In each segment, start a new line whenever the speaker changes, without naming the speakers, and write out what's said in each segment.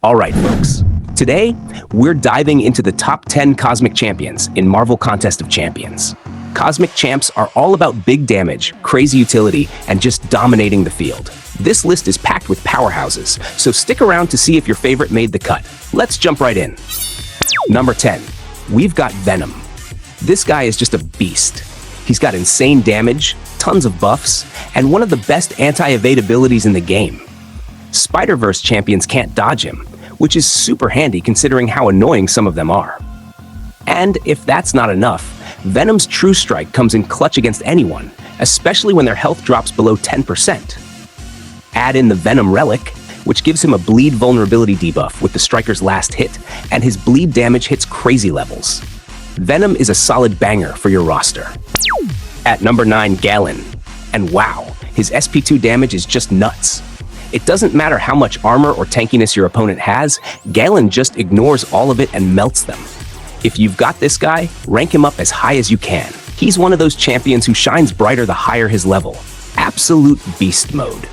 All right, folks. Today, we're diving into the top 10 Cosmic Champions in Marvel Contest of Champions. Cosmic Champs are all about big damage, crazy utility, and just dominating the field. This list is packed with powerhouses, so stick around to see if your favorite made the cut. Let's jump right in. Number 10, we've got Venom. This guy is just a beast. He's got insane damage, tons of buffs, and one of the best anti-evade abilities in the game. Spider-Verse champions can't dodge him, which is super handy considering how annoying some of them are. And if that's not enough, Venom's True Strike comes in clutch against anyone, especially when their health drops below 10%. Add in the Venom Relic, which gives him a bleed vulnerability debuff with the striker's last hit, and his bleed damage hits crazy levels. Venom is a solid banger for your roster. At number 9, Gallen. And wow, his SP2 damage is just nuts. It doesn't matter how much armor or tankiness your opponent has, Gallen just ignores all of it and melts them. If you've got this guy, rank him up as high as you can. He's one of those champions who shines brighter the higher his level. Absolute beast mode.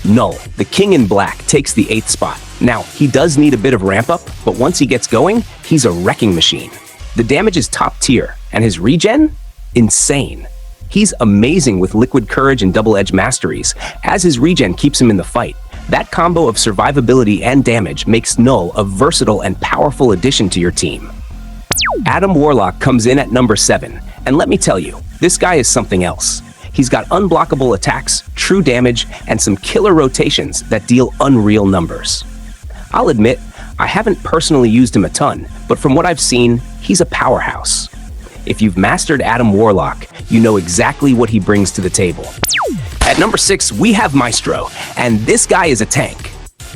Null, the king in black, takes the 8th spot. Now, he does need a bit of ramp up, but once he gets going, he's a wrecking machine. The damage is top tier, and his regen? Insane. He's amazing with Liquid Courage and Double-Edge Masteries, as his regen keeps him in the fight. That combo of survivability and damage makes Null a versatile and powerful addition to your team. Warlock comes in at number 7, and let me tell you, this guy is something else. He's got unblockable attacks, true damage, and some killer rotations that deal unreal numbers. I'll admit, I haven't personally used him a ton, but from what I've seen, he's a powerhouse. If you've mastered Warlock, you know exactly what he brings to the table. At number 6, we have Maestro, and this guy is a tank.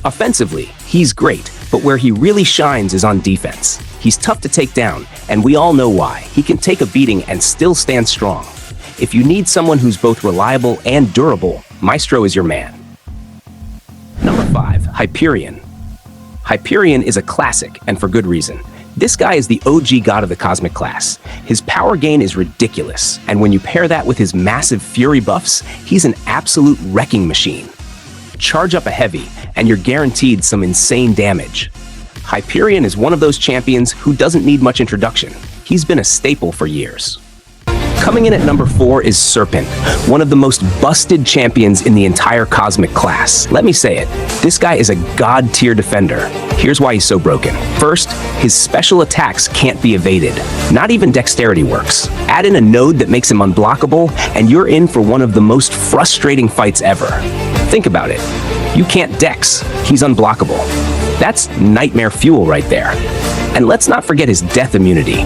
Offensively, he's great, but where he really shines is on defense. He's tough to take down, and we all know why. He can take a beating and still stand strong. If you need someone who's both reliable and durable, Maestro is your man. Number 5, Hyperion. Hyperion is a classic, and for good reason. This guy is the OG god of the Cosmic class. His power gain is ridiculous, and when you pair that with his massive Fury buffs, he's an absolute wrecking machine. Charge up a heavy, and you're guaranteed some insane damage. Hyperion is one of those champions who doesn't need much introduction. He's been a staple for years. Coming in at number 4 is Serpent, one of the most busted champions in the entire Cosmic class. Let me say it, this guy is a god-tier defender. Here's why he's so broken. First, his special attacks can't be evaded. Not even dexterity works. Add in a node that makes him unblockable, and you're in for one of the most frustrating fights ever. Think about it. You can't dex, he's unblockable. That's nightmare fuel right there. And let's not forget his death immunity.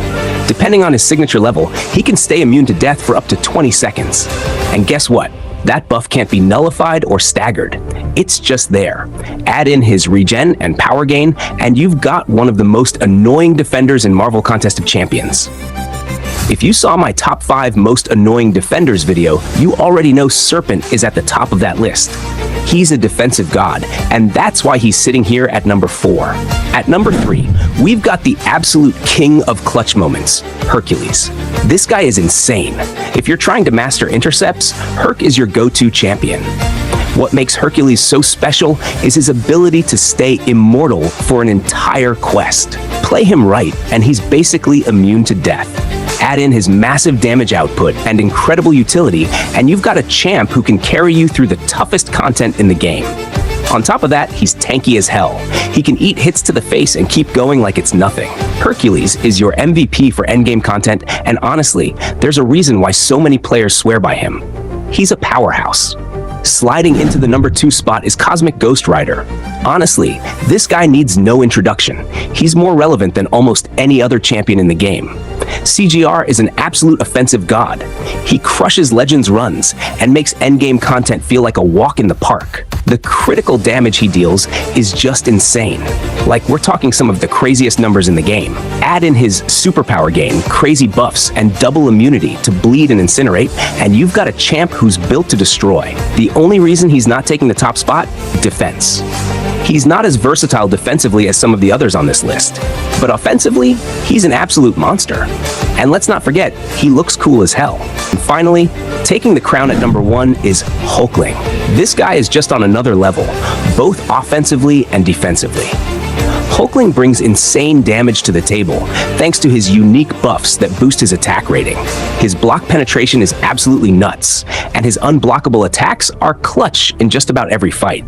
Depending on his signature level, he can stay immune to death for up to 20 seconds. And guess what? That buff can't be nullified or staggered. It's just there. Add in his regen and power gain, and you've got one of the most annoying defenders in Marvel Contest of Champions. If you saw my top 5 most annoying defenders video, you already know Serpent is at the top of that list. He's a defensive god, and that's why he's sitting here at number 4. At number 3, we've got the absolute king of clutch moments, Hercules. This guy is insane. If you're trying to master intercepts, Herc is your go-to champion. What makes Hercules so special is his ability to stay immortal for an entire quest. Play him right, and he's basically immune to death. Add in his massive damage output and incredible utility, and you've got a champ who can carry you through the toughest content in the game. On top of that, he's tanky as hell. He can eat hits to the face and keep going like it's nothing. Hercules is your MVP for endgame content, and honestly, there's a reason why so many players swear by him. He's a powerhouse. Sliding into the number 2 spot is Cosmic Ghost Rider. Honestly, this guy needs no introduction. He's more relevant than almost any other champion in the game. CGR is an absolute offensive god. He crushes Legends runs and makes endgame content feel like a walk in the park. The critical damage he deals is just insane. Like, we're talking some of the craziest numbers in the game. Add in his superpower gain, crazy buffs, and double immunity to bleed and incinerate, and you've got a champ who's built to destroy. The only reason he's not taking the top spot? Defense. He's not as versatile defensively as some of the others on this list, but offensively, he's an absolute monster. And let's not forget, he looks cool as hell. And finally, taking the crown at number 1 is Hulkling. This guy is just on another level, both offensively and defensively. Hulkling brings insane damage to the table, thanks to his unique buffs that boost his attack rating. His block penetration is absolutely nuts, and his unblockable attacks are clutch in just about every fight.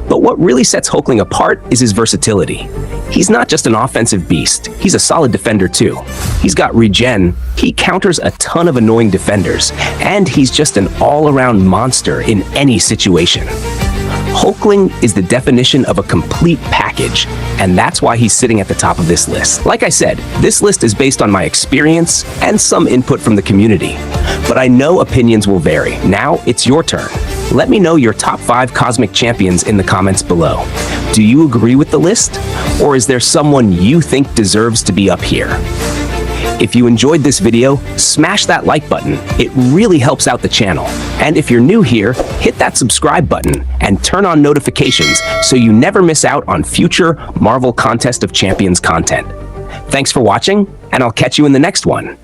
But what really sets Hulkling apart is his versatility. He's not just an offensive beast, he's a solid defender too. He's got regen, he counters a ton of annoying defenders, and he's just an all-around monster in any situation. Hulkling is the definition of a complete package, and that's why he's sitting at the top of this list. Like I said, this list is based on my experience and some input from the community, but I know opinions will vary. Now it's your turn. Let me know your top 5 Cosmic Champions in the comments below. Do you agree with the list? Or is there someone you think deserves to be up here? If you enjoyed this video, smash that like button. It really helps out the channel. And if you're new here, hit that subscribe button and turn on notifications so you never miss out on future Marvel Contest of Champions content. Thanks for watching, and I'll catch you in the next one.